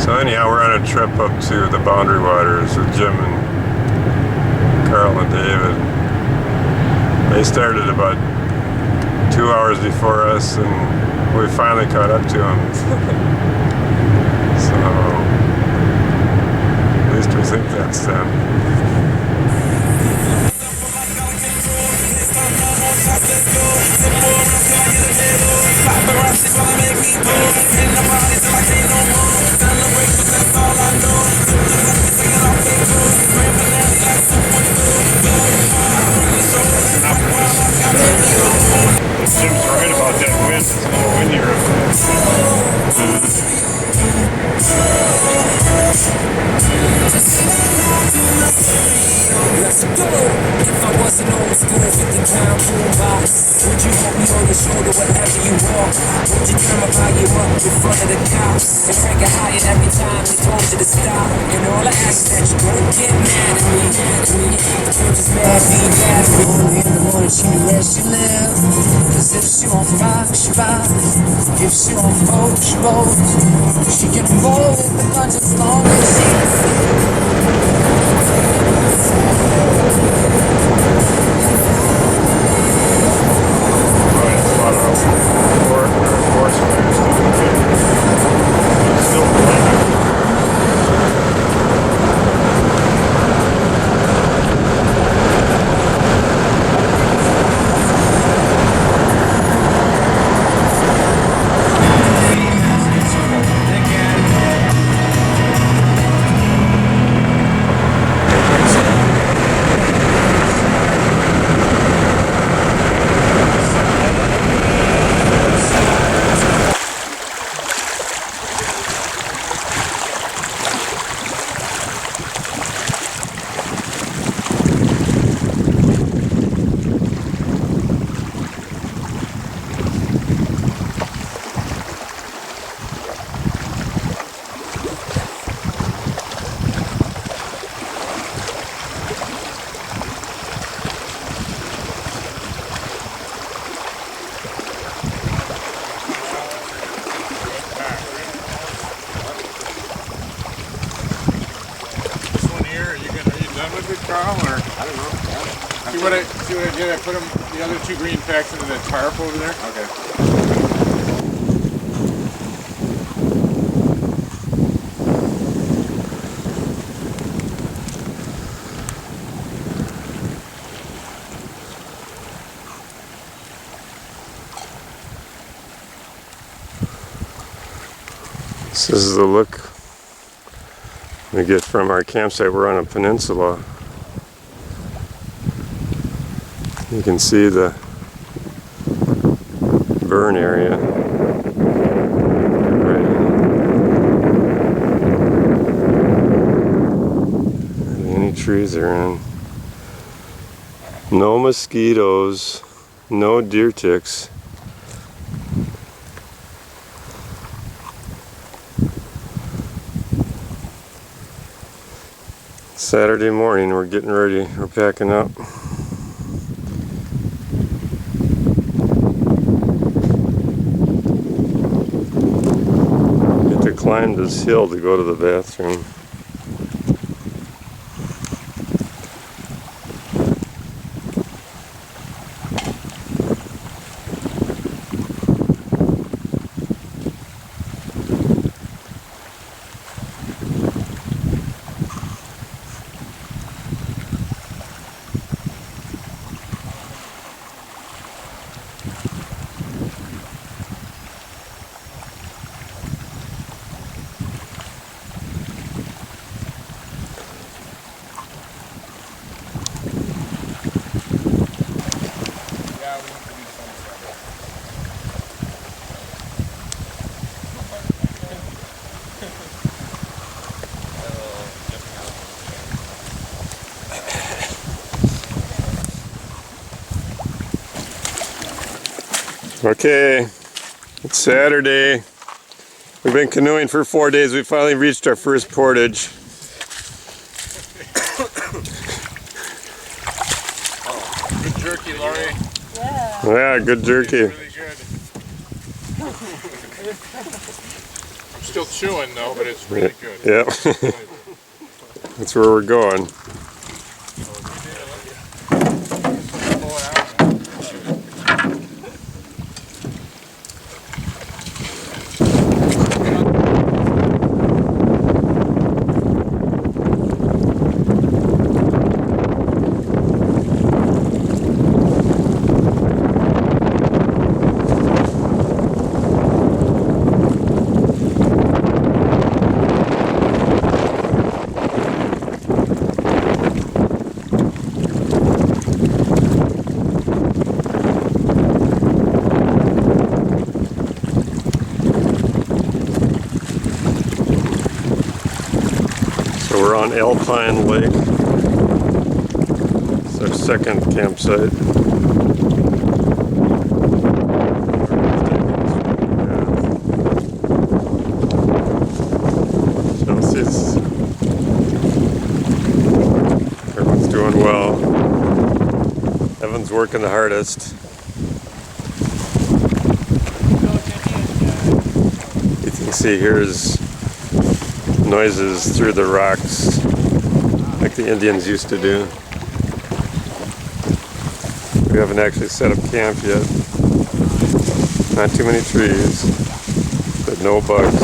So anyhow, we're on a trip up to the Boundary Waters with Jim and Carl and David. They started about 2 hours before us, and we finally caught up to them. So at least we think that's them. Jim's right about that wind. It's a little windy right now. Let's go! If I was an old school 50-pound boombox, would you hold me on your shoulder wherever you walk? Would you trim my volume up in front of the cops and crank it higher every time they told you to stop? And all I ask is that you don't get mad at me. When you have to just mad, be happy. In the morning, she knew where she lived. Cause if she won't rock, she rocks. If she won't roll, she rolls. She can roll with the punch as long as she's. See what I did? I put the other two green packs into the tarp over there. Okay. This is the look we get from our campsite. We're on a peninsula. You can see the burn area. Right. Any trees are in. No mosquitoes, no deer ticks. Saturday morning, we're getting ready, we're packing up. Climbed this hill to go to the bathroom. Okay, it's Saturday. We've been canoeing for 4 days. We finally reached our first portage. Good jerky, Laurie. Yeah, good jerky. Really good. I'm Still chewing though, but it's really good. Yeah. That's where we're going. We're on Alpine Lake. It's our second campsite. Chelsea's. Everyone's doing well. Evan's working the hardest. You can see here's noises through the rocks like the Indians used to do. We haven't actually set up camp yet. Not too many trees, but no bugs.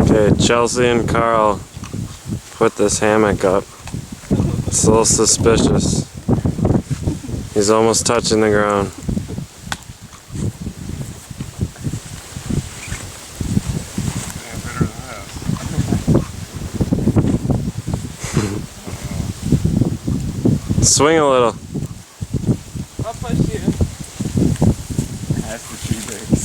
Okay, Chelsea and Carl put this hammock up. It's a little suspicious. He's almost touching the ground. Swing a little. I'll push you. That's the tree breaks.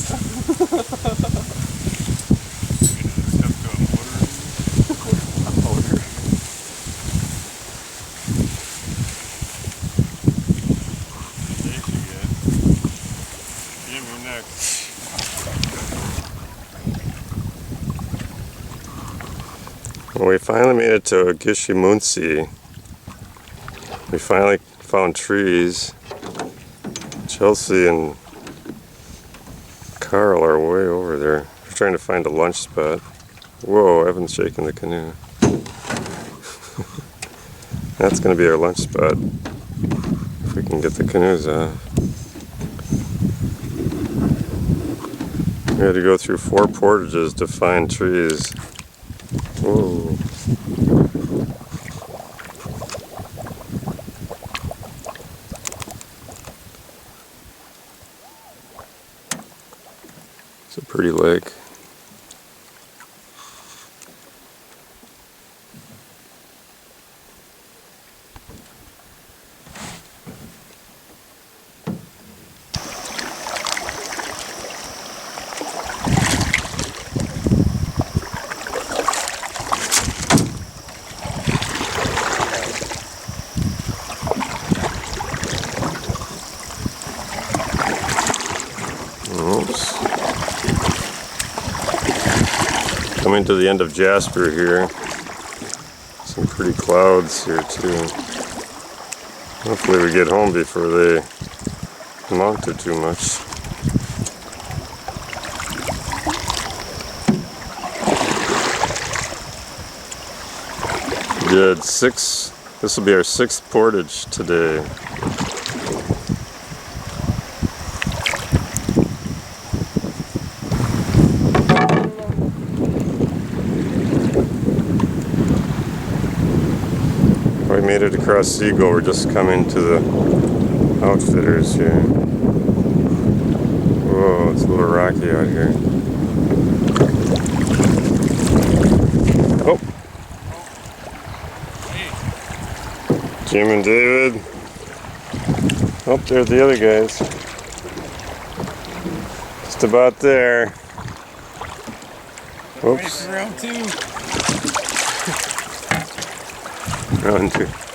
Well, we finally made it to Ogishkemuncie. We finally found trees. Chelsea and Carl are way over there. We're trying to find a lunch spot. Whoa, Evan's shaking the canoe. That's going to be our lunch spot. If we can get the canoes off. We had to go through 4 portages to find trees. Whoa. It's a pretty lake. Coming to the end of Jasper here. Some pretty clouds here too. Hopefully we get home before they amount to too much. We did 6, this will be our 6th portage today. We made it across Seagull. We're just coming to the outfitters here. Whoa, it's a little rocky out here. Oh! Jim and David. Oh, there's the other guys. Just about there. Oops. Round two. Round two.